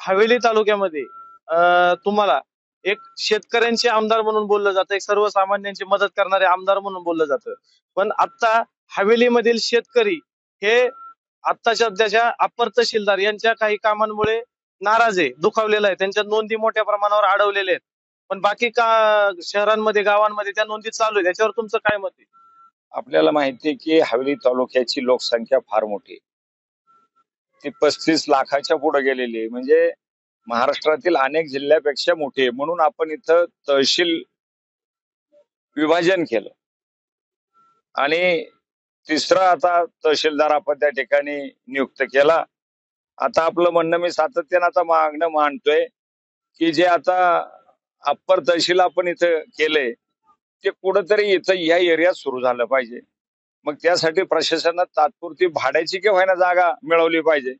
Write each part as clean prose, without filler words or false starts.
हवेली तालुक्यामध्ये तुम्हाला एक शेतकऱ्यांचे आमदार म्हणून बोललं जातं, एक सर्वसामान्यांची मदत करणारे आमदार म्हणून बोललं जातं. पण आता हवेलीमधील शेतकरी हे आत्ताच्या सध्याच्या अप्पर तहसीलदार यांच्या काही कामांमुळे नाराज आहे, दुखावलेला आहे. त्यांच्या नोंदी मोठ्या प्रमाणावर अडवलेल्या आहेत. पण बाकी का शहरांमध्ये, गावांमध्ये त्या नोंदी चालू आहेत. त्याच्यावर तुमचं काय मत आहे? आपल्याला माहिती आहे की हवेली तालुक्याची लोकसंख्या फार मोठी आहे. ती 35 लाखाच्या पुढे गेलेली आहे. म्हणजे महाराष्ट्रातील अनेक जिल्ह्यापेक्षा मोठी आहे. म्हणून आपण इथं तहसील विभाजन केलं आणि तिसरा आता तहसीलदार आपण त्या ठिकाणी नियुक्त केला. आता आपलं म्हणणं मी सातत्यानं आता मागणं मांडतोय की जे आता अप्पर तहसील आपण इथं केलंय ते कुठंतरी इथं या एरियात सुरू झालं पाहिजे. मग त्यासाठी प्रशासनात तात्पुरती भाड्याची किंवा होईना जागा मिळवली पाहिजे.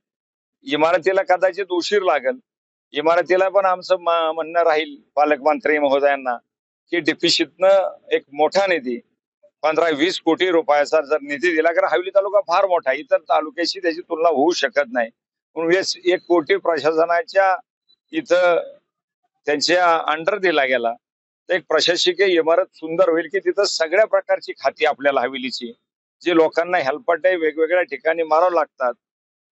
इमारतीला कदाचित उशीर लागेल. इमारतीला पण आमचं म्हणणं राहील पालकमंत्री महोदयांना की डीपीसीतनं एक मोठा निधी 15-20 कोटी रुपयाचा जर निधी दिला, कारण हवेली तालुका फार मोठा आहे, इतर तालुक्याशी त्याची तुलना होऊ शकत नाही. म्हणून 1 कोटी प्रशासनाच्या इथं त्यांच्या अंडर दिला गेला तर एक प्रशासकीय इमारत सुंदर होईल की तिथं सगळ्या प्रकारची खाती आपल्याला हवेलीची जे लोकांना हेल्पटे वेगवेगळ्या ठिकाणी मारावं लागतात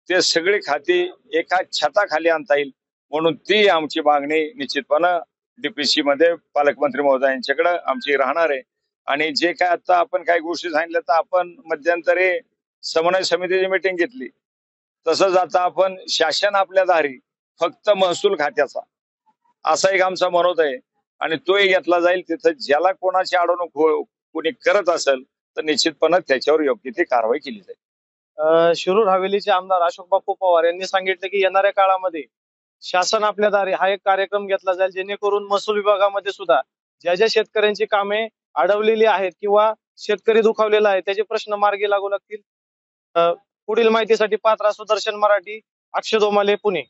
ते सगळी खाती एका छताखाली आणता येईल. म्हणून ती आमची मागणी निश्चितपणे डीपीसी मध्ये पालकमंत्री महोदयांच्याकडे आमची राहणार आहे. आणि जे काय आता आपण काही गोष्टी सांगितल्या तर आपण मध्यंतरी समन्वय समितीची मीटिंग घेतली, तसंच आता आपण शासन आपल्या दारी फक्त महसूल खात्याचा असा एक आमचा मनोद आहे आणि तोही घेतला जाईल. तिथं ज्याला कोणाची अडवणूक कोणी करत असेल तर निश्चितपणे त्याच्यावर योग्य ती कारवाई केली जाईल. शिरूर हवेलीचे आमदार अशोक बापू पवार यांनी सांगितलं की येणाऱ्या काळामध्ये शासन आपल्या दारी हा एक कार्यक्रम घेतला जाईल, जेणेकरून महसूल विभागामध्ये सुद्धा ज्या ज्या शेतकऱ्यांची कामे अडवलेली आहेत किंवा शेतकरी दुखावलेला आहे त्याचे प्रश्न मार्गी लागू लागतील. पुढील माहितीसाठी पात्रा सुदर्शन मराठी, अक्षय दोमाले, पुणे.